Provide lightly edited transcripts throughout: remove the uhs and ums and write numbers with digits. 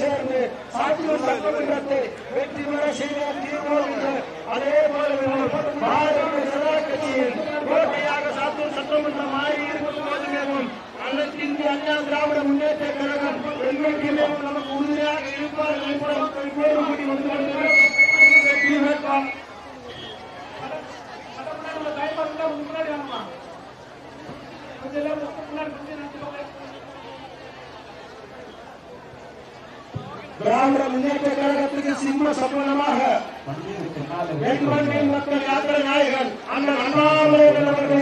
சேர்ந்து சாத்தூர் சட்டமன்றத்தை வெற்றி பெற செய்த தீர்மானித்து அதே போல பாரதிய ஜனதா கட்சியின் கோட்டையாக சாத்தூர் சட்டமன்றம் மாறி இருக்கும் போதுமேவும் அனைத்து இந்திய அண்ணா திராவிட முன்னேற்ற கழகம் என்றைக்குமே நமக்கு உறுதியாக இருப்பார் என்று மக்கள் கோரிக்கை வந்து வெற்றி வேட்பாளர் திராவிட முன்னேற்ற கழகத்துக்கு சிம்ம சம்பளமாக மக்கள் யாத்திரை நாயகன் அண்ணன் அண்ணாமலை அவர்கள்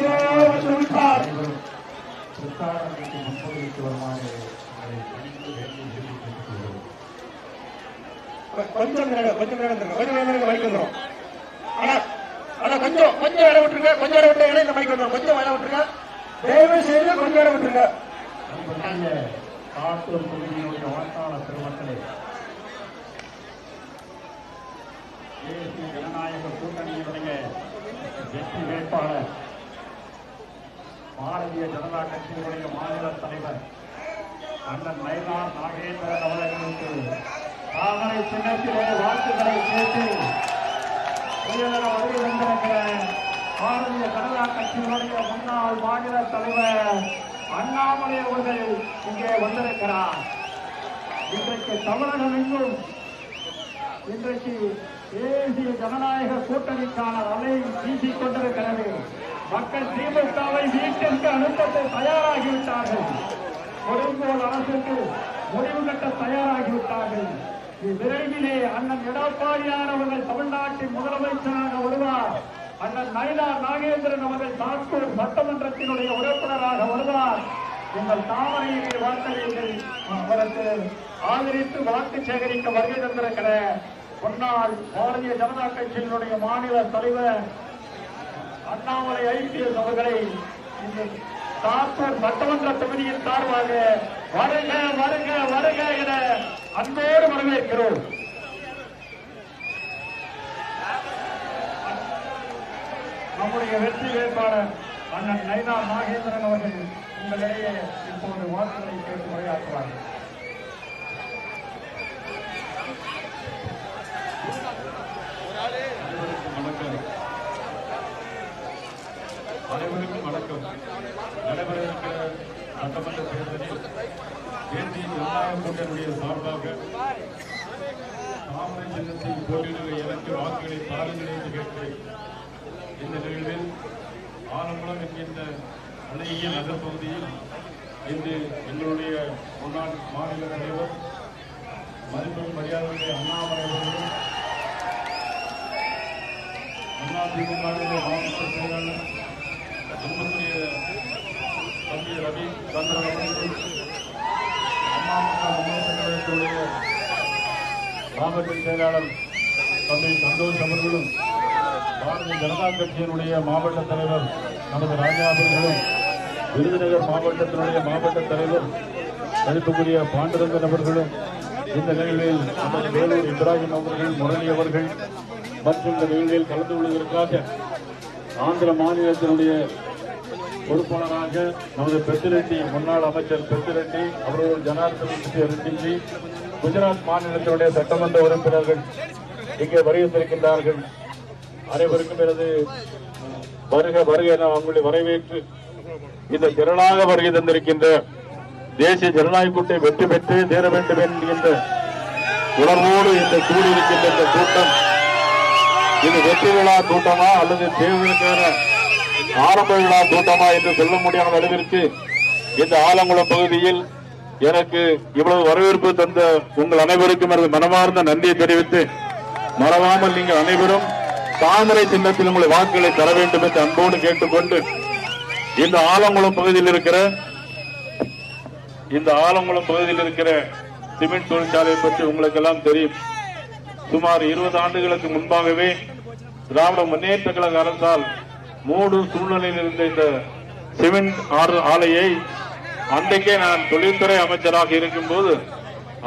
கொஞ்சம் வைக்கிறோம். கொஞ்சம் இடம் விட்டுருங்க, கொஞ்சம் இடம் விட்டு இந்த மைக் வந்துடும். கொஞ்சம் இடம் விட்டுருங்க, தயவு செய்து கொஞ்சம் இடம் விட்டுருங்க. காட்டூர் தொகுதியினுடைய வாக்காளர் பெருமக்களே, தேசிய ஜனநாயக கூட்டணியினுடைய வெற்றி வேட்பாளர் பாரதிய ஜனதா கட்சியினுடைய மாநில தலைவர் அண்ணன் நயினார் நாகேந்திரன் அவர்களுக்கு தாமரை சின்னத்திலே வாழ்த்துக்களை கேட்டு வருகை வந்திருக்கிற பாரதிய ஜனதா கட்சியினுடைய முன்னாள் மாநில தலைவர் அண்ணாமலை அவர்கள் இங்கே வந்திருக்கிறார். இன்றைக்கு தமிழகம் எங்கும் இன்றைக்கு தேசிய ஜனநாயக கூட்டணிக்கான அலை வீசிக் கொண்டிருக்கிறது. மக்கள் திமுகவை வீட்டிற்கு அனுப்ப தயாராகிவிட்டார்கள். கொடுங்கோல் அரசுக்கு முடிவு கட்ட தயாராகிவிட்டார்கள். விரைவிலே அண்ணன் எடப்பாடியார் அவர்கள் தமிழ்நாட்டின் முதலமைச்சராக வருவார். அண்ணன் நயினார் நாகேந்திரன் அவர்கள் சாத்தூர் சட்டமன்றத்தினுடைய உறுப்பினராக வருவார். உங்கள் தாமரையில் வாக்களிகள் அவருக்கு ஆதரித்து வாக்கு சேகரிக்க வருகை தந்திருக்கிற முன்னாள் பாரதிய ஜனதா கட்சியினுடைய மாநில தலைவர் அண்ணாமலை ஐபிஎஸ் அவர்களை இந்த சாத்தூர் சட்டமன்ற தொகுதியின் சார்பாக வருக வருக வருக என அன்போடு வரவேற்கிறோம். நம்முடைய வெற்றி வேட்பாளர் அண்ணன் நயினார் நாகேந்திரன் அவர்கள் உங்களிடையே இப்போது வாக்குகளை கேட்டு உரையாற்றுவார்கள். அனைவருக்கும் வணக்கம். நடைபெற இருக்கிற சட்டமன்ற தேர்தலில் தேசிய ஜனநாயக கூட்டணியுடைய சார்பாக தாமரை சின்னத்தில் போட்டியிடுகிற எனக்கு வாக்குகளை தாருங்கள் என்று கேட்கிறேன். இந்த நிகழ்வில் ஆலங்குளம் என்கின்ற அழகிய நகர் பகுதியில் இன்று எங்களுடைய முன்னாள் மாநில தலைவர் மதிப்பு மரியாதையுடைய அண்ணாமலை அவர்களும் முன்னாள் திமுகவினுடைய மாவட்ட செயலாளர் அன்புக்குரிய தம்பி ரவி சந்திரன் அவர்கள் அம்மாமுக முன்னேற்ற கழகத்தினுடைய மாவட்ட செயலாளர் தம்பி சந்தோஷ் அவர்களும் பாரதிய ஜனதா கட்சியினுடைய மாவட்ட தலைவர் நமது ராஜா அவர்களும் விருதுநகர் மாவட்டத்தினுடைய மாவட்ட தலைவர் மதிப்புக்குரிய பாண்டுரங்கன் அவர்களும் இந்த நிகழ்வில் நமது வேலூர் இப்ராஹிம் அவர்கள் முரளி அவர்கள் மற்றும் இந்த நிகழ்வில் கலந்து கொள்வதற்காக ஆந்திர மாநிலத்தினுடைய பொறுப்பாளராக நமது பெத்திரெட்டி முன்னாள் அமைச்சர் பெத்திரெட்டி அவர்கள் ஜனார்தன் குஜராத் மாநிலத்தினுடைய சட்டமன்ற உறுப்பினர்கள் இங்கே வருகின்றிருக்கின்றார்கள். அனைவருக்கும் எனது வருக வருக என அவங்களை வரவேற்று இந்த திரளாக வருகை தந்திருக்கின்ற தேசிய ஜனநாயக கூட்டணி வெற்றி பெற்று தேர வேண்டும் என்கின்ற உணர்வோடு இந்த கூடியிருக்கின்ற இந்த கூட்டம் இது வெற்றி விழா கூட்டமா அல்லது தேர்தலுக்கான ஆரம்ப விழா கூட்டமா என்று சொல்ல முடியாத அளவிற்கு இந்த ஆலங்குளம் பகுதியில் எனக்கு இவ்வளவு வரவேற்பு தந்த உங்கள் அனைவருக்கும் எனது மனமார்ந்த நன்றியை தெரிவித்து மறவாமல் நீங்கள் அனைவரும் தாமரை சின்னத்தில் உங்களை வாக்குகளை தர வேண்டும் என்று அன்போடு கேட்டுக்கொண்டு இந்த ஆலங்குளம் பகுதியில் இருக்கிற சிமெண்ட் தொழிற்சாலையை பற்றி உங்களுக்கு எல்லாம் தெரியும். சுமார் 20 ஆண்டுகளுக்கு முன்பாகவே திராவிட முன்னேற்ற கழக அரசால் மூடும் சூழ்நிலையில் இருந்த இந்த சிமெண்ட் ஆலையை அன்றைக்கே நான் தொழில்துறை அமைச்சராக இருக்கும் போது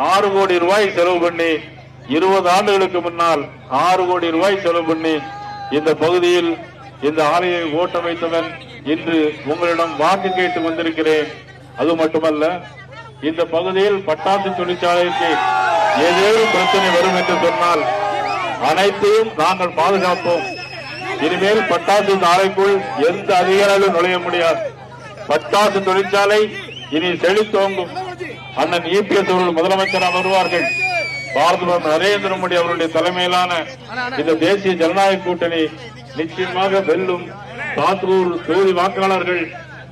6 கோடி ரூபாய் செலவு பண்ணி 20 ஆண்டுகளுக்கு முன்னால் 6 கோடி ரூபாய் செலவு பண்ணி இந்த பகுதியில் இந்த ஆலையை ஓட்ட வைத்தவன் இன்று உங்களிடம் வாக்கு கேட்டு வந்திருக்கிறேன். அது மட்டுமல்ல, இந்த பகுதியில் பட்டாசு தொழிற்சாலைக்கு ஏதேனும் பிரச்சனை வரும் என்று சொன்னால் அனைத்தையும் நாங்கள் பாதுகாப்போம். இனிமேல் பட்டாசு ஆலைக்குள் எந்த அதிகாரிகளும் நுழைய முடியாது. பட்டாசு தொழிற்சாலை இனி செழித்தோங்கும். அண்ணன் இபிஎஸ் அவர்கள் முதலமைச்சராக வருவார்கள். பாரத நரேந்திர மோடி அவருடைய தலைமையிலான இந்த தேசிய ஜனநாயக கூட்டணி நிச்சயமாக வெல்லும். சாத்தூர் தொகுதி வாக்காளர்கள்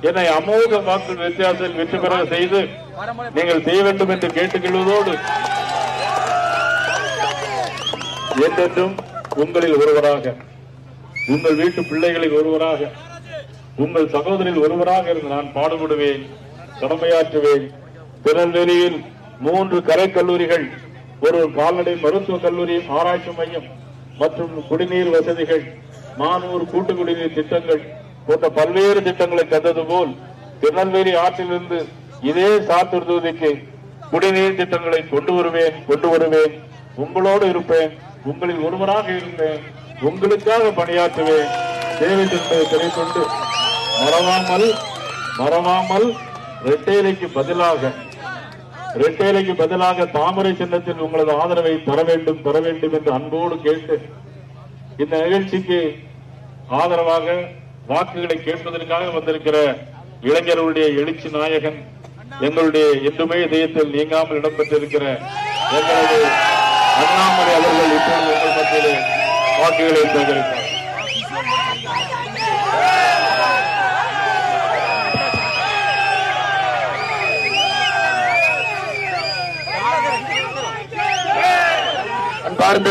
என்னை அமோக வாக்கு வித்தியாசத்தில் வெற்றி பெற செய்து நீங்கள் செய்ய வேண்டும் என்று கேட்டுக்கொள்வதோடு என்றென்றும் உங்களில் ஒருவராக, உங்கள் வீட்டு பிள்ளைகளில் ஒருவராக, உங்கள் சகோதரில் ஒருவராக இருந்து நான் பாடுபடுவேன், கடமையாற்றுவேன். திருநெல்வேலியில் 3 கலைக்கல்லூரிகள், ஒரு கால்நடை மருத்துவக் கல்லூரி, ஆராய்ச்சி மையம் மற்றும் குடிநீர் வசதிகள், 400 கூட்டு குடிநீர் திட்டங்கள் போன்ற பல்வேறு திட்டங்களை தந்தது போல் திருநெல்வேலி ஆற்றிலிருந்து இதே சாத்தூர் தொகுதிக்கு குடிநீர் திட்டங்களை கொண்டு வருவேன். உங்களோடு இருப்பேன், உங்களில் ஒருவராக இருப்பேன், உங்களுக்காக பணியாற்றுவேன். தேவை என்பதை தெரிவிக்கொண்டு மறவாமல் இரட்டைலைக்கு பதிலாக தாமரை சின்னத்தில் உங்களது ஆதரவை தர வேண்டும் என்று அன்போடு கேட்டு இந்த நிகழ்ச்சிக்கு ஆதரவாக வாக்குகளை கேட்பதற்காக வந்திருக்கிற இளைஞர்களுடைய எழுச்சி நாயகன், எங்களுடைய என்றுமே இதயத்தில் நீங்காமல் இடம்பெற்றிருக்கிற எங்களது அண்ணாமலை அவர்கள் இப்பொழுது உங்கள் மத்தியிலே வாக்குகளை சேகரித்தார். அன்பார்ந்த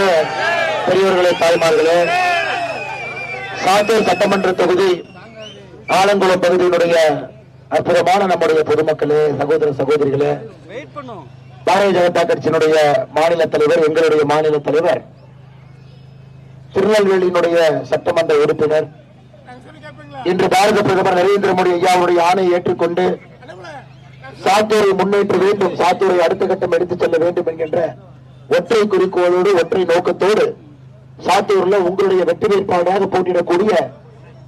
பெரியவர்களே, தாய்மார்களே, சாத்தூர் சட்டமன்ற தொகுதி ஆலங்குளம் பகுதியினுடைய அற்புதமான நம்முடைய பொதுமக்களே, சகோதர சகோதரிகளே, பாரதிய ஜனதா கட்சியினுடைய மாநில தலைவர், எங்களுடைய மாநில தலைவர், திருநெல்வேலியினுடைய சட்டமன்ற உறுப்பினர், இன்று பாரத பிரதமர் நரேந்திர மோடி ஐயாவுடைய ஆணையை ஏற்றுக்கொண்டு சாத்தூரை முன்னேற்ற வேண்டும், சாத்தூரை அடுத்த கட்டம் எடுத்துச் செல்ல வேண்டும் என்கின்ற ஒற்றை குறிக்கோளோடு, ஒற்றை நோக்கத்தோடு சாத்தூர்ல உங்களுடைய வெற்றி வேட்பாளராக போட்டியிடக்கூடிய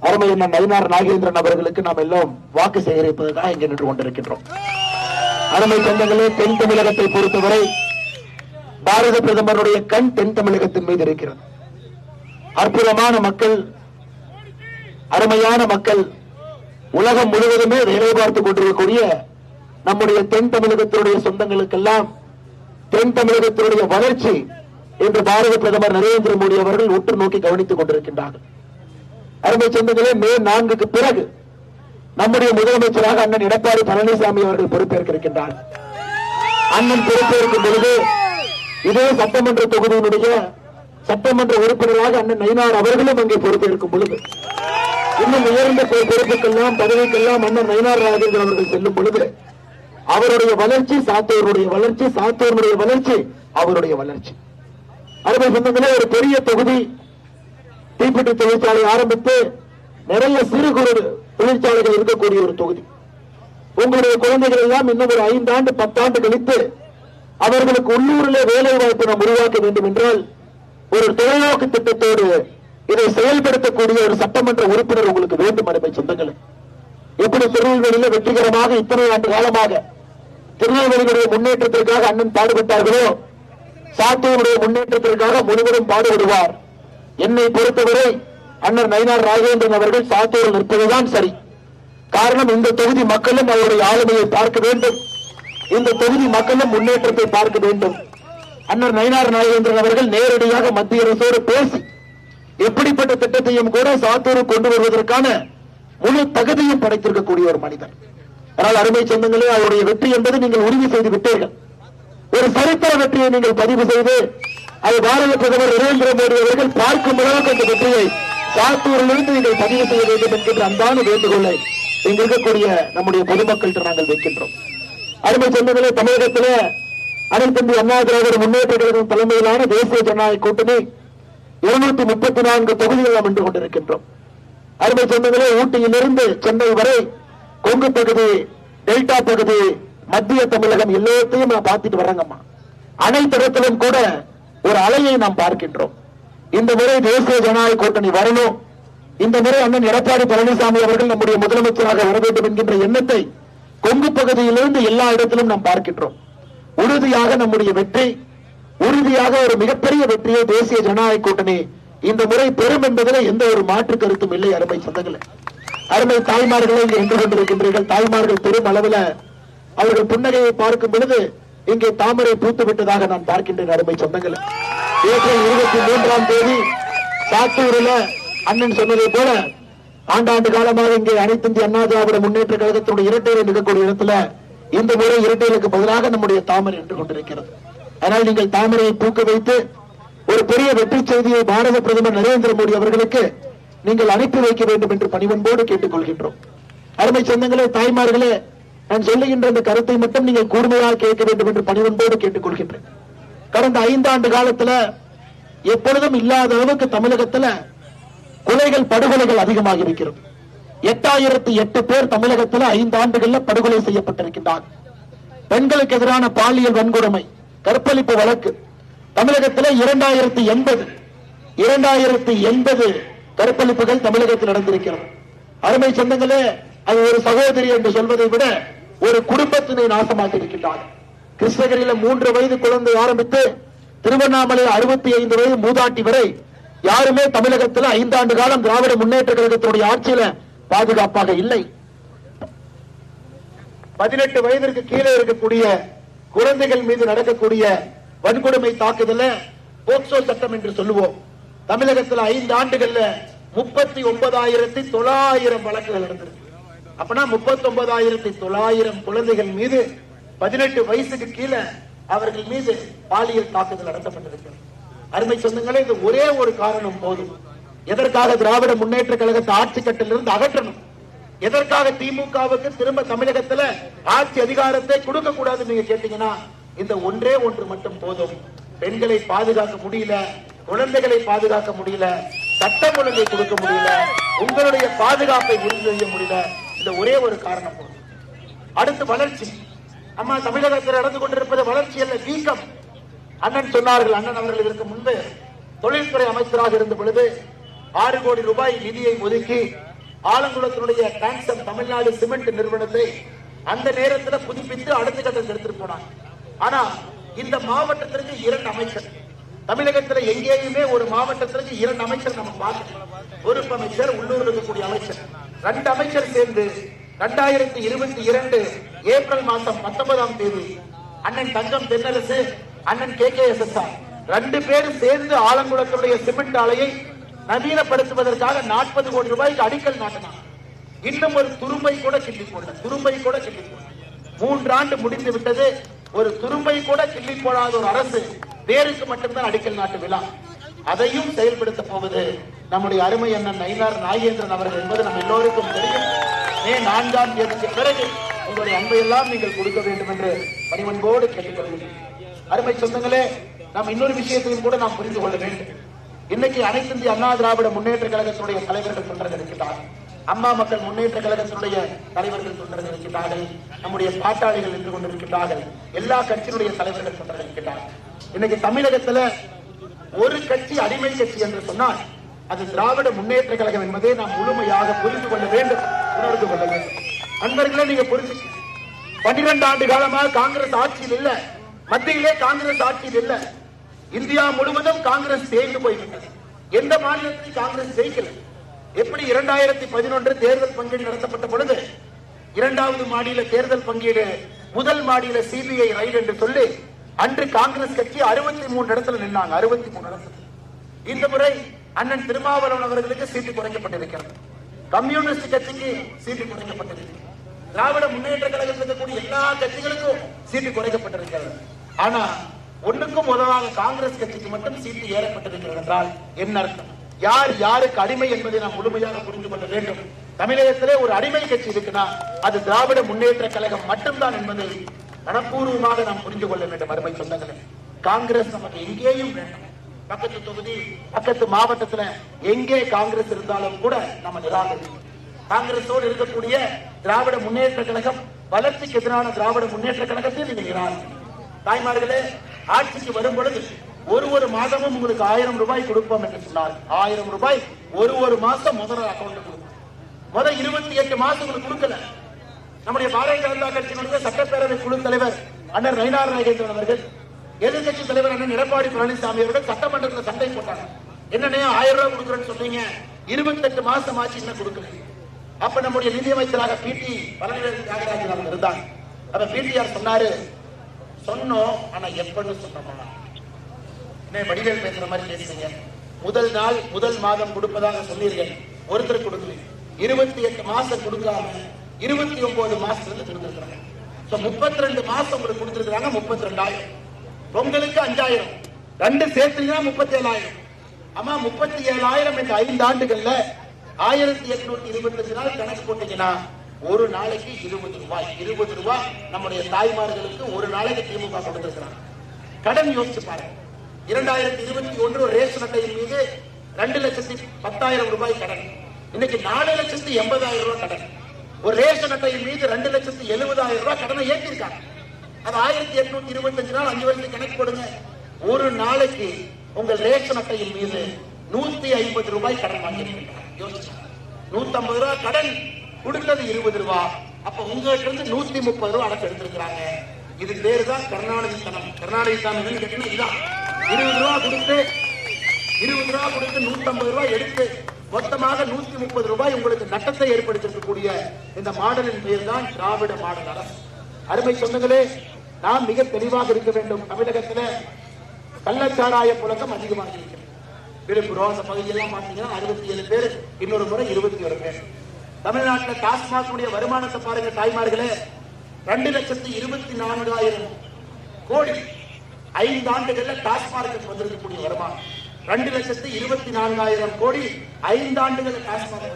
அருமை அண்ணன் நயினார் நாகேந்திரன் அவர்களுக்கு நாம் எல்லாம் வாக்கு சேகரிப்பதற்காக இங்கே நின்று கொண்டிருக்கின்றோம். அருமை சொந்தங்களே, தென் தமிழகத்தை பொறுத்தவரை பாரத பிரதமருடைய கண் தென் தமிழகத்தின் மீது இருக்கிறது. அற்புதமான மக்கள், அருமையான மக்கள், உலகம் முழுவதுமே வேலை பார்த்துக் கொண்டிருக்கக்கூடிய நம்முடைய தென் தமிழகத்தினுடைய சொந்தங்களுக்கெல்லாம் தென் தமிழகத்தினுடைய வளர்ச்சி என்று பாரத பிரதமர் நரேந்திர மோடி அவர்கள் உற்று நோக்கி கவனித்துக் கொண்டிருக்கின்றார்கள். அருமை சொந்தங்களே, மே 4க்கு பிறகு நம்முடைய முதலமைச்சராக அண்ணன் எடப்பாடி பழனிசாமி அவர்கள் பொறுப்பேற்க இருக்கின்றார். அண்ணன் பொறுப்பேற்கும் பொழுது இதே சட்டமன்ற தொகுதியினுடைய சட்டமன்ற உறுப்பினராக அண்ணன் நயினார் அவர்களும் அங்கே பொறுப்பேற்கும் பொழுது இன்னும் உயர்ந்த பொறுப்புக்கெல்லாம் பதவிக்கெல்லாம் அண்ணன் நயினார் நாகேந்திரன் அவர்கள் செல்லும் பொழுது அவருடைய வளர்ச்சி சாத்தூருடைய வளர்ச்சி, சாத்தூருடைய வளர்ச்சி அவருடைய வளர்ச்சி. அருமை சொந்தங்களே, ஒரு பெரிய தொகுதி, தீப்பெட்டி தொழிற்சாலை ஆரம்பித்து நிறைய சிறு குறு தொழிற்சாலைகள் இருக்கக்கூடிய ஒரு தொகுதி. உங்களுடைய குழந்தைகள் எல்லாம் இன்னும் ஒரு 5 ஆண்டு 10 ஆண்டு கழித்து அவர்களுக்கு உள்ளூரிலே வேலை வாய்ப்பு நாம் உருவாக்க வேண்டும் என்றால் ஒரு தொலைநோக்கு திட்டத்தோடு இதை செயல்படுத்தக்கூடிய ஒரு சட்டமன்ற உறுப்பினர் உங்களுக்கு வேண்டும். அருமை சொந்தங்களே, எப்படி திருநெல்வேலியில வெற்றிகரமாக இத்தனை ஆண்டு காலமாக திருநெல்வேலியுடைய முன்னேற்றத்திற்காக அண்ணன் பாடுபட்டார்களோ சாத்தூருடைய முன்னேற்றத்திற்காக முழுவதும் பாடுபடுவார். என்னை பொறுத்தவரை அண்ணன் நயினார் நாகேந்திரன் அவர்கள் சாத்தூரில் நிற்பதுதான் சரி. காரணம், இந்த தொகுதி மக்களும் அவருடைய ஆளுமையை பார்க்க வேண்டும், இந்த தொகுதி மக்களும் முன்னேற்றத்தை பார்க்க வேண்டும். அண்ணன் நயினார் நாகேந்திரன் அவர்கள் நேரடியாக மத்திய அரசோடு பேசி எப்படிப்பட்ட திட்டத்தையும் கூட சாத்தூருக்கு கொண்டு வருவதற்கான முழு தகுதியும் படைத்திருக்கக்கூடிய ஒரு மனிதர். ஆனால் அருமை சொந்தங்களே, அவருடைய வெற்றி என்பது நீங்கள் உறுதி செய்து விட்டீர்கள். ஒரு சரித்திர வெற்றியை நீங்கள் பதிவு செய்து அது பாரத பிரதமர் நரேந்திர மோடி அவர்கள் பார்க்கும் அளவுக்கு அந்த வெற்றியை சாத்தூரிலிருந்து நீங்கள் பதிவு செய்ய வேண்டும் என்கின்ற அன்பான வேண்டுகோளை இங்க இருக்கக்கூடிய நம்முடைய பொதுமக்கள்கிட்ட நாங்கள் வைக்கின்றோம். அருமை சொந்தங்களே, தமிழகத்திலே அனைத்து இந்திய அண்ணா திராவிட முன்னேற்ற கழகம் தலைமையிலான தேசிய ஜனநாயக கூட்டணி 234 தொகுதிகள் நாம் வென்று கொண்டிருக்கின்றோம். அருமை சொந்தங்களே, ஊட்டியிலிருந்து சென்னை வரை கொங்கு பகுதி, டெல்டா பகுதி, மத்திய தமிழகம் எல்லாத்தையும் நான் பார்த்துட்டு வரேங்கம்மா. அனைத்து இடத்திலும் கூட ஒரு அலையை நாம் பார்க்கின்றோம். இந்த முறை தேசிய ஜனநாயக கூட்டணி வரணும், இந்த முறை அண்ணன் எடப்பாடி பழனிசாமி அவர்கள் நம்முடைய முதலமைச்சராக வர வேண்டும் என்கின்ற எண்ணத்தை கொங்கு பகுதியிலிருந்து எல்லா இடத்திலும் நாம் பார்க்கின்றோம். உறுதியாக நம்முடைய வெற்றி உறுதியாக ஒரு மிகப்பெரிய வெற்றியை தேசிய ஜனநாயக கூட்டணி இந்த முறை பெறும் என்பதில் எந்த ஒரு மாற்று கருத்தும் இல்லை. அருமை சொந்தங்களே, அருமை தாய்மார்களை இங்கே நின்று கொண்டிருக்கின்றீர்கள். தாய்மார்கள் பெரும் அளவில் அவர்கள் புன்னகையை பார்க்கும் பொழுது இங்கே தாமரை பூத்து விட்டதாக நான் பார்க்கின்றேன். அருமை சொந்தங்களே, ஏப்ரல் 23ஆம் தேதி சாத்தூரில் அண்ணன் சொன்னதை போல ஆண்டாண்டு காலமாக இங்கே அனைத்து இந்திய அண்ணா திராவிட முன்னேற்ற கழகத்தினுடைய இரட்டையில இருக்கக்கூடிய இடத்துல இந்த முறை இரட்டையிலுக்கு பதிலாக நம்முடைய தாமரை நின்று கொண்டிருக்கிறது. ஆனால் நீங்கள் தாமரையை பூக்க வைத்து ஒரு பெரிய வெற்றி செய்தியை பாரத பிரதமர் நரேந்திர மோடி அவர்களுக்கு நீங்கள் அனுப்பி வைக்க வேண்டும் என்று பணிவன்போடு கேட்டுக் கொள்கின்றோம். அருமை சொந்தங்களே, தாய்மார்களே, நான் சொல்லுகின்ற இந்த கருத்தை மட்டும் நீங்கள் கூர்மையாக கேட்க வேண்டும் என்று பணிவன்போடு கேட்டுக் கொள்கின்றேன். கடந்த 5 ஆண்டு காலத்துல எப்பொழுதும் இல்லாத அளவுக்கு தமிழகத்துல கொலைகள் படுகொலைகள் அதிகமாக இருக்கிறது. 8008 பேர் தமிழகத்தில் 5 ஆண்டுகள்ல படுகொலை செய்யப்பட்டிருக்கின்றார். பெண்களுக்கு எதிரான பாலியல் வன்கொடுமை கற்பழிப்பு வழக்கு தமிழகத்தில் 2080 கற்பழிப்புகள் தமிழகத்தில் நடந்திருக்கிறது. அருமை சொந்தங்களே, அது ஒரு சகோதரி என்று சொல்வதை விட ஒரு குடும்பத்தினை நாசமாக்கி இருக்கின்றார். கிருஷ்ணகிரியில 3 வயது குழந்தை ஆரம்பித்து திருவண்ணாமலை 65 வயது மூதாட்டி வரை யாருமே தமிழகத்தில் 5 ஆண்டு காலம் திராவிட முன்னேற்ற கழகத்தினுடைய ஆட்சியில பாதுகாப்பாக இல்லை. 18 வயதிற்கு கீழே இருக்கக்கூடிய குழந்தைகள் மீது நடக்கக்கூடிய வன்கொடுமை தாக்குதல போக்சோ சட்டம் என்று சொல்லுவோம். தமிழகத்தில் 5 ஆண்டுகள்ல 39,900 வழக்குகள் நடந்திருக்கு. அப்பனா 39,900 குழந்தைகள் மீது 18 வயசுக்கு கீழே அவர்கள் மீது பாலியல் தாக்குதல் நடத்தப்பட்டிருக்கிறது. அருமை சொந்தங்களே, இது ஒரே ஒரு காரணம் போதும். எதற்காக திராவிட முன்னேற்ற கழகத்தை ஆட்சி கட்டிலிருந்து அகற்றணும், எதற்காக திமுகவுக்கு திரும்ப தமிழகத்தில் ஆட்சி அதிகாரத்தை கொடுக்க கூடாது நீங்க கேட்டீங்கன்னா இந்த ஒன்றே ஒன்று மட்டும் போதும். பெண்களை பாதுகாக்க முடியல, குழந்தைகளை பாதுகாக்க முடியல, சட்டம் ஒழுங்கை கொடுக்க முடியல, உங்களுடைய பாதுகாப்பை உறுதி செய்ய முடியல. இந்த ஒரே ஒரு காரணம் போதும். அடுத்து வளர்ச்சி. அம்மா தமிழகத்தில் நடந்து கொண்டிருப்பது வளர்ச்சி அல்ல, வீக்கம். அண்ணன் சொன்னார்கள், அண்ணன் அவர்கள் இதற்கு முன்பு தொழில்துறை அமைச்சராக இருந்த பொழுது 6 கோடி ரூபாய் நிதியை ஒதுக்கி ஆலங்குளத்தினுடைய டிரான்சம் தமிழ்நாடு சிமெண்ட் நிறுவனத்தை அந்த நேரத்தில் புதுப்பித்து அடுத்த கட்டத்தில் எடுத்துட்டு போனாங்க. ஆனா இந்த மாவட்டத்திற்கு 2 அமைச்சர், தமிழகத்தில் எங்கேயுமே ஒரு மாவட்டத்திற்கு 2 அமைச்சர் நம்ம பார்க்கணும். பொறுப்பு அமைச்சர், உள்ளூர் இருக்கக்கூடிய அமைச்சர், 2 அமைச்சர் சேர்ந்து 2022 ஏப்ரல் மாதம் 19ஆம் தேதி அண்ணன் தங்கம் தென்னரசு, அண்ணன் KKSSR 2 பேரும் சேர்ந்து ஆலங்குளத்துடைய சிமெண்ட் ஆலையை நவீனப்படுத்துவதற்காக 40 கோடி ரூபாய்க்கு அடிக்கல் நாட்டினார். இன்னும் ஒரு துரும்பை கூட கிள்ளி போடல. 3 ஆண்டு முடிந்து விட்டது. ஒரு துரும்பை கூட கிள்ளி போடாத ஒரு அரசு பேருக்கு மட்டும்தான் அடிக்கல் நாட்டு விழா. அதையும் செயல்படுத்த போவது நம்முடைய அருமை அண்ணன் நயினார் நாகேந்திரன் அவர்கள் என்பது நம்ம எல்லோருக்கும் தெரியும். மே 4ஆம் தேதிக்கு பிறகு உங்களுடைய அன்பையெல்லாம் நீங்கள் கொடுக்க வேண்டும் என்று பணிவன்போடு கேட்டுக்கொள்கிறேன். அருமை சொந்தங்களே, நாம் இன்னொரு விஷயத்தையும் கூட நாம் புரிந்து கொள்ள வேண்டும். இன்னைக்கு அனைத்து இந்திய அண்ணா திராவிட முன்னேற்ற கழகத்தினுடைய தலைவர்கள் தொண்டர்கள் இருக்கிறார்கள், அம்மா மக்கள் முன்னேற்ற கழகத்தினுடைய தலைவர்கள் தொண்டர்கள் இருக்கிறார்கள், நம்முடைய பாட்டாளிகள் நின்று கொண்டிருக்கிறார்கள், எல்லா கட்சியினுடைய தலைவர்கள் தொண்டர்கள் இருக்கிறார்கள். இன்னைக்கு தமிழகத்துல ஒரு கட்சி அடிமை கட்சி என்று சொன்னால் அது திராவிட முன்னேற்ற கழகம் என்பதை நாம் முழுமையாக புரிந்து கொள்ள வேண்டும், உணர்ந்து கொள்ள வேண்டும். நண்பர்களே, நீங்க புரிஞ்சு 12 ஆண்டு காலமாக காங்கிரஸ் ஆட்சியில் இல்ல, மத்தியிலே காங்கிரஸ் ஆட்சியில் இல்ல, இந்தியா முழுவதும் காங்கிரஸ் தேய்ந்து போய்விட்டது. எந்த மாநிலத்தில் காங்கிரஸ் ஜெயிக்கல. எப்படி 2011 தேர்தல் பங்கீடு நடத்தப்பட்ட பொழுது 2வது மாடியில தேர்தல் பங்கீடு, முதல் மாடியில CBI ரைடு என்று சொல்லி அன்று காங்கிரஸ் கட்சி 63 இடத்துல நின்னாங்க. 63 இடத்துல. இந்த முறை அண்ணன் திருமாவளவன் அவர்களுக்கு சீட்டு குறைக்கப்பட்டிருக்கிறது, கம்யூனிஸ்ட் கட்சிக்கு சீட்டு குறைக்கப்பட்டிருக்கிறது, திராவிட முன்னேற்ற கழகத்தில் இருக்கக்கூடிய எல்லா கட்சிகளுக்கும் சீட்டு குறைக்கப்பட்டிருக்கிறது. ஆனா ஒன்றுக்கும் உதவாத காங்கிரஸ் கட்சிக்கு மட்டும் சீட்டு ஏறப்பட்டிருக்கிறது என்றால் என்ன அர்த்தம்? யார் யாருக்கு அடிமை என்பதை நாம் முழுமையாக புரிந்து கொள்ள வேண்டும். தமிழகத்திலே ஒரு அடிமை கட்சி இருக்குன்னா அது திராவிட முன்னேற்ற கழகம் மட்டும்தான் என்பதை மனப்பூர்வமாக நாம் புரிந்து கொள்ள வேண்டும். அருமை சொந்தங்களே, காங்கிரஸ் நமக்கு எங்கேயும் வேண்டும். பக்கத்து தொகுதி, பக்கத்து மாவட்டத்தில் எங்கே காங்கிரஸ் இருந்தாலும் கூட நம்ம நிராகரிக்கும். காங்கிரஸோடு இருக்கக்கூடிய திராவிட முன்னேற்ற கழகம், வளர்ச்சிக்கு எதிரான திராவிட முன்னேற்ற கழகத்தை நீங்க நிராகரிக்கும். தாய்மார்களே, ஆட்சிக்கு வரும் பொழுது ஒரு மாதமும் உங்களுக்கு 1000 ரூபாய் கொடுப்போம் என்று சொன்னார். 1000 ரூபாய் ஒரு மாசம் முதல் அக்கௌண்ட் கொடுக்கும். முதல் 28 மாசம் உங்களுக்கு கொடுக்கல. நம்முடைய பாரதிய ஜனதா கட்சியினுடைய சட்டப்பேரவை குழு தலைவர் அண்ணன் நயினார் நாகேந்திரன் அவர்கள் எதிர்கட்சி தலைவர் அண்ணன் எடப்பாடி பழனிசாமி அவர்கள் சட்டமன்றத்தில் சண்டை போட்டாங்க. என்னன்னே 1000 ரூபாய் கொடுக்குறேன்னு சொன்னீங்க, 28 மாசம் ஆச்சு இன்னும் கொடுக்கல. அப்ப நம்முடைய நிதியமைச்சராக பிடி பழனிவேல் தியாகராஜன் அவங்க இருந்தாங்க. அப்ப பிடிஆர் சொன்னாரு, சொன்னோம் ஆனா எப்பன்னு சொன்னோமா, என்ன வடிவேல் பேசுற மாதிரி பேசுறீங்க. முதல் நாள் முதல் மாதம் கொடுப்பதாக சொன்னீர்கள், ஒருத்தர் கொடுக்கல. 28 மாசம் கொடுக்காம 29 மாசத்துல இருந்து கொடுத்திருக்காங்க. 32 மாசம் உங்களுக்கு கொடுத்திருக்காங்க. 32,000 பொங்கலுக்கு 5,000 ரெண்டு சேர்த்தீங்கன்னா 37,000. ஆமா 37,000 இந்த 5 ஆண்டுகள்ல 1825 நாள் கணக்கு போட்டீங்கன்னா ஒரு நாளைக்கு 20 ரூபாய். 20 ரூபாய் நம்முடைய தாய்மார்களுக்கு ஒரு நாளைக்கு திமுக கொடுத்திருக்கிறாங்க. கடன் யோசிச்சு பாருங்க. 2021 ரேஷன் அட்டையின் மீது 2,10,000 ரூபாய் கடன். இன்னைக்கு 4,80,000 ரூபாய் கடன். ஒரு ரேஷன் அட்டையின் மீது 2,70,000 ரூபாய் கடனை ஏற்றிருக்காங்க. அது 1825 நாள் 5 வருஷத்துக்கு கணக்கு போடுங்க. ஒரு நாளைக்கு உங்கள் ரேஷன் அட்டையின் மீது 150 ரூபாய் கடன் வாங்கியிருக்காங்க. 150 ரூபாய் கடன் கொடுத்தது 20 ரூபாய். அப்ப உங்ககிட்ட இருந்து 130 ரூபாய் அடக்க எடுத்திருக்கிறாங்க. இது பேரு தான் கருணாநிதி தனம். கருணாநிதி தனம் கேட்டீங்கன்னா இதான் 20 ரூபாய் கொடுத்து 150 ரூபாய் எடுத்து மொத்தமாக 130 ரூபாய் உங்களுக்கு நட்டத்தை ஏற்படுத்திருக்கக்கூடிய இந்த மாடலின் பேர் தான் திராவிட மாடல் அரசு. அருமை சொந்தங்களே, நாம் மிக தெளிவாக இருக்க வேண்டும். தமிழகத்தில் கள்ளச்சாராய புழக்கம் அதிகமாக இருக்கிறது. விழுப்புரம் அந்த பகுதியெல்லாம் பார்த்தீங்கன்னா 67 பேர், இன்னொரு முறை 21 பேர். தமிழ்நாட்டில் டாஸ்மாக் வருமானத்தை பாருங்க தாய்மார்களே, 2,24,000 கோடி 5 ஆண்டுகள்ல டாஸ்மாக் வந்திருக்கக்கூடிய வருமானம் 2,24,000 கோடி 5 ஆண்டுகள் டாஸ்மாக்.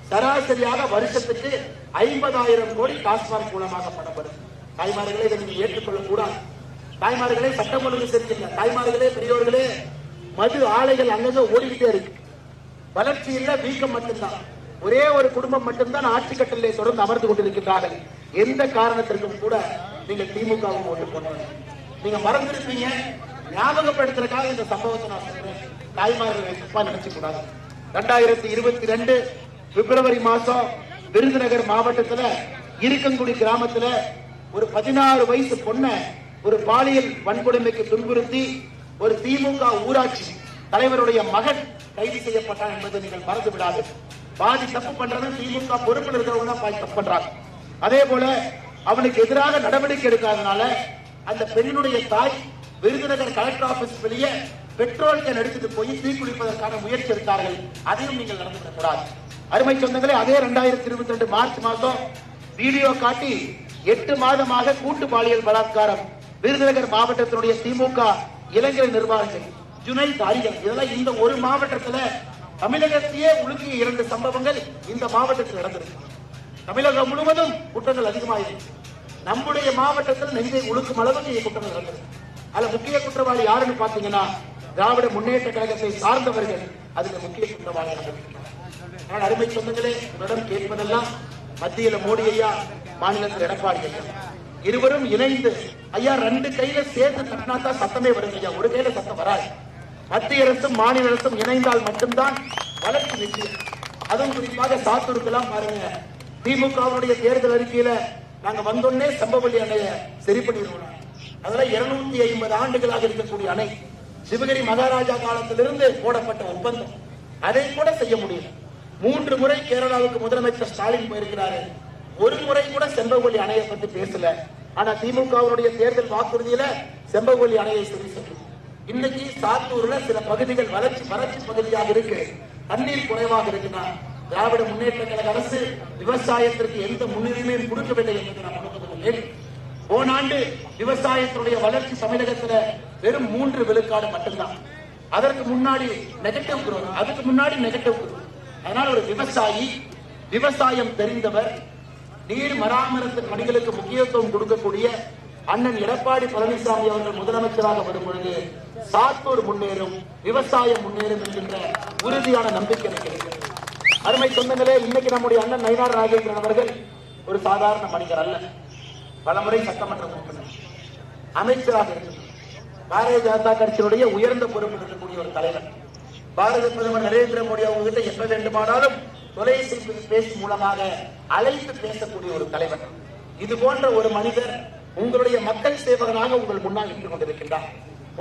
சராசரியாக வருஷத்துக்கு 50,000 கோடி டாஸ்மாக் மூலமாக பணப்படும். தாய்மார்களே, இதை நீங்க ஏற்றுக்கொள்ளக் கூடாது. தாய்மார்களே, சட்டம் ஒழுங்கு சரியில்லை. தாய்மார்களே, பெரியோர்களே, மது ஆலைகள் அங்கங்க ஓடிக்கிட்டே இருக்கு. வளர்ச்சி இல்ல, வீக்கம் மட்டும்தான். ஒரே ஒரு குடும்பம் மட்டும்தான் ஆட்சி கட்டளை தொடர்ந்து அமர்ந்து கொண்டிருக்கிறார்கள். எந்த காரணத்திற்கும் கூட நீங்க திமுகவும் ஓட்டு போடுங்க. நீங்க மறந்திருப்பீங்க, ஞாபகப்படுத்துறதுக்காக இந்த சம்பவத்தை நான் சொல்றேன். தாய்மார்கள் தப்பா நினைச்சு கூடாது. 2022 பிப்ரவரி மாசம் விருதுநகர் மாவட்டத்துல இருக்கங்குடி கிராமத்துல ஒரு 16 வயசு பொண்ண ஒரு பாலியல் வன்கொடுமைக்கு துன்புறுத்தி ஒரு திமுக ஊராட்சி தலைவருடைய மகன் கைது செய்யப்பட்டான் என்பதை நீங்கள் மறந்து விடாது. பாதி தப்பு பண்றது திமுக பொறுப்பில் இருக்கிறவங்க தான் பாதி தப்பு பண்றாங்க. அதே போல அவனுக்கு எதிராக நடவடிக்கை எடுக்காதனால அந்த பெண்ணுடைய தாய் விருதுநகர் கலெக்டர் ஆபீஸ் வெளியே பெட்ரோல் கேன் எடுத்துட்டு போய் தீக்குளிப்பதற்கான முயற்சி எடுத்தார்கள். அதையும் நீங்கள் நடந்துவிடக் கூடாது. அருமை சொந்தங்களே, அதே 2022 மார்ச் மாதம் வீடியோ காட்டி 8 மாதமாக கூட்டு பாலியல் பலாத்காரம் விருதுநகர் மாவட்டத்தினுடைய திமுக இளைஞர் நிர்வாகிகள் ஜுனைத் அரிகள், இதெல்லாம் இந்த ஒரு மாவட்டத்தில் தமிழகத்தையே உலுக்கிய 2 சம்பவங்கள் இந்த மாவட்டத்தில் நடந்திருக்கு. தமிழகம் முழுவதும் குற்றங்கள் அதிகமாயிருக்கு. நம்முடைய மாவட்டத்தில் நெஞ்சை உழுக்கும் அளவுக்கு குற்றங்கள் நடந்திருக்கு. அதுல முக்கிய குற்றவாளி யாருன்னு பாத்தீங்கன்னா திராவிட முன்னேற்ற கழகத்தை சார்ந்தவர்கள் அதுல முக்கிய குற்றவாளியாக இருக்கிறார். அருமை சொந்தங்களே, உங்களிடம் கேட்பதெல்லாம் மத்தியில மோடி ஐயா, மாநிலத்தில் எடப்பாடி ஐயா, இருவரும் இணைந்து ஐயா 2 கையில சேர்த்து தட்டினாத்தான் சத்தமே வருது ஐயா, ஒரு கையில சத்தம் வராது. மத்திய அரசும் மாநில அரசும் இணைந்தால் மட்டும்தான் வளர்ச்சி நிச்சயம். அதுவும் குறிப்பாக சாத்தூருக்கெல்லாம் பாருங்க, திமுகவுடைய தேர்தல் அறிக்கையில நாங்க வந்தோடனே செம்பவள்ளி அணைய சரி பண்ணிடுவோம். அதெல்லாம் 250 ஆண்டுகளாக இருக்கக்கூடிய அணை, சிவகிரி மகாராஜா காலத்திலிருந்து போடப்பட்ட ஒப்பந்தம், அதை கூட செய்ய முடியும். 3 முறை கேரளாவுக்கு முதலமைச்சர் ஸ்டாலின் போயிருக்கிறாரு, ஒரு முறை கூட செம்பவள்ளி அணையை பற்றி பேசல. ஆனா திமுகவுடைய தேர்தல் வாக்குறுதியில செம்பவள்ளி அணையை சரி செய்யும். இன்னைக்கு சாத்தூர்ல சில பகுதிகள் வறட்சி பகுதியாக இருக்கு, தண்ணீர் குறைவாக இருக்குன்னா திராவிட முன்னேற்ற கழக அரசு விவசாயத்திற்கு எந்த முன்னுரிமையும் கொடுக்கவில்லை என்பதை நாம் உணர்ந்து. போன ஆண்டு விவசாயத்தினுடைய வளர்ச்சி தமிழகத்துல வெறும் 3 விழுக்காடு மட்டும்தான். அதற்கு முன்னாடி நெகட்டிவ் குரோத், அதுக்கு முன்னாடி நெகட்டிவ் குரோத். அதனால ஒரு விவசாயி, விவசாயம் தெரிந்தவர், நீர் மராமத்து பணிகளுக்கு முக்கியத்துவம் கொடுக்கக்கூடிய அண்ணன் எடப்பாடி பழனிசாமி அவர்கள் முதலமைச்சராக வரும் பொழுது சாத்தூர் முன்னேறும், விவசாயம் முன்னேறும் என்கின்ற உறுதியான நம்பிக்கை இருக்கிறது. அருமை சொந்தங்களே, இன்னைக்கு நம்முடைய அண்ணன் நயினார் நாகேந்திரன் அவர்கள் ஒரு சாதாரண மனிதர் அல்ல. பலமுறை சட்டமன்ற உறுப்பினர், அமைச்சராக இருக்கிறார். பாரதிய ஜனதா கட்சியினுடைய உயர்ந்த பொறுப்பில் இருக்கக்கூடிய ஒரு தலைவர். பாரத பிரதமர் நரேந்திர மோடி அவங்க கிட்ட எப்ப வேண்டுமானாலும் தொலைபேசி மூலமாக அழைத்து பேசக்கூடிய ஒரு தலைவர். இது போன்ற ஒரு மனிதர் உங்களுடைய மக்கள் சேவகனாக உங்கள் முன்னால் நின்று கொண்டிருக்கின்றார்.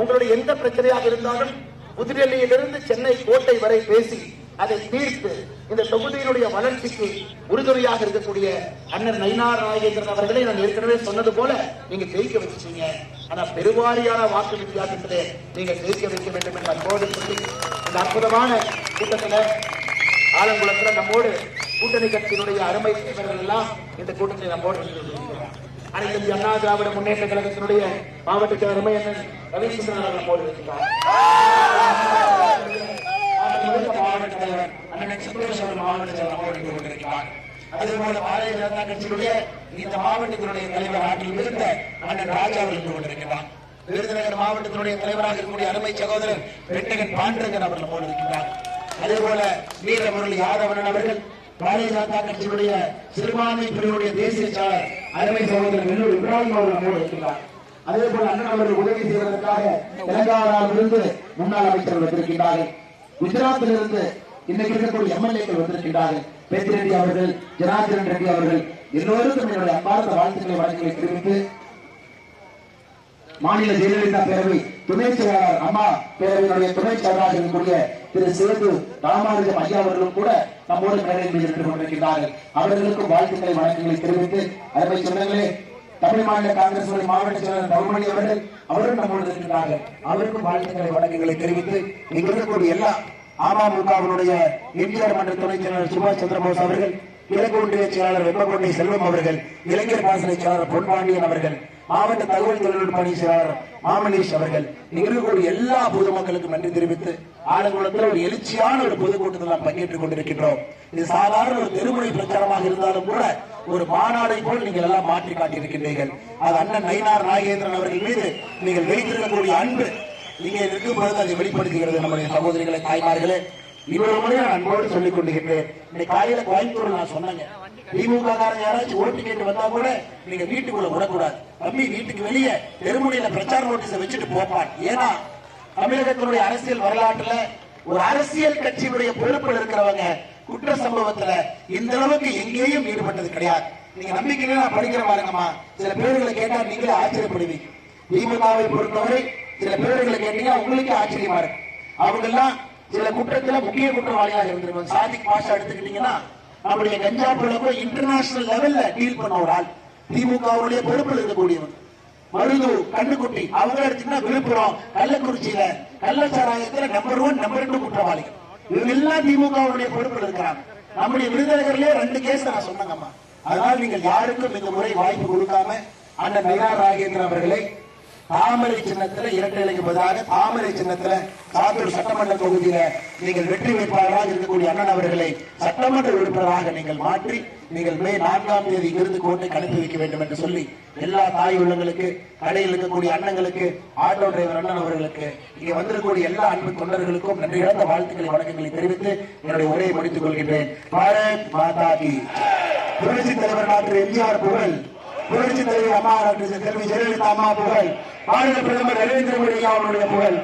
உங்களுடைய எந்த பிரச்சனையாக இருந்தாலும் புதுடெல்லியிலிருந்து சென்னை கோட்டை வரை பேசி அதை தீர்த்து இந்த தொகுதியினுடைய வளர்ச்சிக்கு உறுதுணையாக இருக்கக்கூடிய அண்ணன் நயினார் நாகேந்திரன் அவர்களை நான் ஏற்கனவே சொன்னது போல நீங்க ஜெயிக்க வச்சுட்டீங்க. ஆனா பெருவாரியான வாக்கு வித்தியாசத்திலே நீங்க ஜெயிக்க வைக்க வேண்டும் என்று அன்போடு சொல்லி இந்த அற்புதமான கூட்டத்தில் ஆலங்குளத்தில் நம்மோடு கூட்டணி கட்சியினுடைய அருமை தலைவர்கள் எல்லாம் இந்த கூட்டத்தில் நம்மோடு அனைத்து இந்திய அண்ணா திராவிட முன்னேற்ற கழகத்தினுடைய மாவட்ட அருமை அண்ணன் ரவிச்சந்திரன் அவர்கள் நம்மோடு இருக்கிறார். மாவட்ட தலைவர் அண்ணன் சுப்பிரமணியன் மாவட்ட தலைவர் நம்மோடு இருந்து கொண்டிருக்கிறார். அதேபோல பாரதிய ஜனதா கட்சியினுடைய இந்த மாவட்டத்தினுடைய தலைவர் ஆற்றில் இருந்த அண்ணன் ராஜா அவர்கள் இருந்து கொண்டிருக்கிறார். விருதுநகர் மாவட்டத்தினுடைய தலைவராக இருக்கக்கூடிய அருமை சகோதரர் வெட்டகன் பாண்டரங்கன் அவர்கள் நம்மோடு இருக்கிறார். அதேபோல வீரமுரளி யாதவன் அவர்கள் பாரதிய ஜனதா கட்சியினுடைய சிறுபான்மை பிரிவுடைய தேசிய செயலர் அருமை சகோதரர் வெள்ளூர் இப்ராஹிம் அவர்கள் நம்மோடு இருக்கிறார். அதே போல அண்ணன் அவர்கள் உதவி செய்வதற்காக தெலங்கானாவிலிருந்து முன்னாள் அமைச்சர்கள் வந்திருக்கிறார்கள். குஜராத்திலிருந்து இன்னைக்கு இருக்கக்கூடிய எம்எல்ஏக்கள் வந்திருக்கிறார்கள். பேத்திரெட்டி அவர்கள், ஜனார்தன் ரெட்டி அவர்கள் எல்லோருக்கும் என்னுடைய அன்பார்ந்த வாழ்த்துக்களை வழங்கி தெரிவித்து மாநில ஜெயலலிதா பேரவை துணை செயலாளர் அம்மா பேரவையினுடைய துணை செயலாளராக இருக்கக்கூடிய திரு சேது ராமானுஜம் ஐயா அவர்களும் கூட நம்மோடு மேடையில் இருந்து கொண்டிருக்கிறார்கள். அவர்களுக்கும் வாழ்த்துக்களை வழக்குகளை தெரிவித்து அருமை சொந்தங்களே, தமிழ் மாநில காங்கிரஸ் மாவட்ட செயலாளர் நவமணி அவர்கள் அவரும் நம்மோடு இருக்கிறார்கள். அவருக்கும் வாழ்த்துக்களை வழக்குகளை தெரிவித்து இங்கு இருக்கக்கூடிய எல்லா அமமுகவினுடைய எம்ஜிஆர் மன்ற துணை செயலாளர் சுபாஷ் சந்திரபோஸ் அவர்கள், கிழக்கு ஒன்றிய செயலாளர் வெப்பக்கோட்டை செல்வம் அவர்கள், இளைஞர் பாசனை செயலாளர் பொன்பாண்டியன் அவர்கள், மாவட்ட தகவல் தொழில்நுட்ப பணி செயலாளர் மாமனீஷ் அவர்கள், இருக்கக்கூடிய எல்லா பொதுமக்களுக்கும் நன்றி தெரிவித்து ஆலங்குளத்தில் ஒரு எழுச்சியான ஒரு பொதுக்கூட்டத்தில் நாம் பங்கேற்றுக் கொண்டிருக்கின்றோம். இது சாதாரண ஒரு தெருமுறை பிரச்சாரமாக இருந்தாலும் கூட ஒரு மாநாடை போல் நீங்கள் எல்லாம் மாற்றி காட்டியிருக்கின்றீர்கள். அது அண்ணன் நயினார் நாகேந்திரன் அவர்கள் மீது நீங்கள் வைத்திருக்கக்கூடிய அன்பு இங்கே இருக்கும் பொழுது அதை வெளிப்படுத்துகிறது. நம்முடைய சகோதரிகளை, தாய்மார்களே, இன்னொரு முறை நான் அன்போடு சொல்லிக் கொண்டிருக்கிறேன். இன்னைக்கு காலையில கோயம்புத்தூர் நான் சொன்னேங்க, திமுக காரங்க யாராச்சும் ஓட்டு கேட்டு வந்தா கூட நீங்க வீட்டுக்குள்ள விடக்கூடாது தம்பி, வீட்டுக்கு வெளியே தெருமுனையில பிரச்சார நோட்டீஸை வச்சுட்டு போப்பான். ஏன்னா தமிழகத்தினுடைய அரசியல் வரலாற்றுல ஒரு அரசியல் கட்சியினுடைய பொறுப்பில் இருக்கிறவங்க குற்ற சம்பவத்துல இந்த அளவுக்கு எங்கேயும் ஈடுபட்டது கிடையாது. நீங்க நம்பிக்கையில நான் படிக்கிற பாருங்கம்மா, சில பேர்களை கேட்டா நீங்களே ஆச்சரியப்படுவீங்க. திமுகவை பொறுத்தவரை சில பேர்களை கேட்டீங்கன்னா உங்களுக்கு ஆச்சரியமா இருக்கு. அவங்க எல்லாம் சில குற்றத்துல முக்கிய குற்றவாளியாக இருந்திருப்பாங்க. சாதிக் பாஷா எடுத்துக்கிட்டீங்கன்னா நம்முடைய கஞ்சா புழக்க இன்டர்நேஷனல் லெவல்ல டீல் பண்ண ஒரு ஆள், திமுகவுடைய பொறுப்பில் இருக்கக்கூடியவங்க. மருது கண்ணுக்குட்டி அவங்க எடுத்தீங்கன்னா விழுப்புரம், கள்ளக்குறிச்சியில கள்ளச்சாராயத்துல நம்பர் 1 நம்பர் 2 குற்றவாளிகள். இவங்க எல்லாம் திமுகவுடைய பொறுப்பில் இருக்கிறாங்க. நம்முடைய விருதுநகர்லயே 2 கேஸ் நான் சொன்னங்கம்மா. அதனால் நீங்கள் யாருக்கும் இந்த முறை வாய்ப்பு கொடுக்காம அண்ணன் நயினார் நாகேந்திரன் அவர்களை தாமரை சின்னத்துல இரட்டை இலைக்கு பதிலாக தாமரை சின்னத்துல சாத்தூர் சட்டமன்ற தொகுதியில நீங்கள் வெற்றி வேட்பாளராக இருக்கக்கூடிய அண்ணன் அவர்களை சட்டமன்ற உறுப்பினராக நீங்கள் மாற்றி நீங்கள் மே 4ஆம் தேதி இருந்து கோட்டைக்கு அனுப்பி வைக்க வேண்டும் என்று சொல்லி எல்லா தாய் உள்ளங்களுக்கு, கடையில் இருக்கக்கூடிய அண்ணங்களுக்கு, ஆட்டோ டிரைவர் அண்ணன் அவர்களுக்கு, இங்கே வந்திருக்கக்கூடிய எல்லா அன்பு தொண்டர்களுக்கும் நன்றி இழந்த வாழ்த்துக்களை வணக்கங்களை தெரிவித்து என்னுடைய உரையை முடித்துக் கொள்கின்றேன். பாரத் மாதா கி. புரட்சி தலைவர் டாக்டர் எம்ஜிஆர் புகழ், புரட்சி தலைவர் அம்மா டாக்டர் செல்வி ஜெயலலிதா அம்மா புகழ், பாரத பிரதமர் நரேந்திர மோடி அவருடைய புகழ்.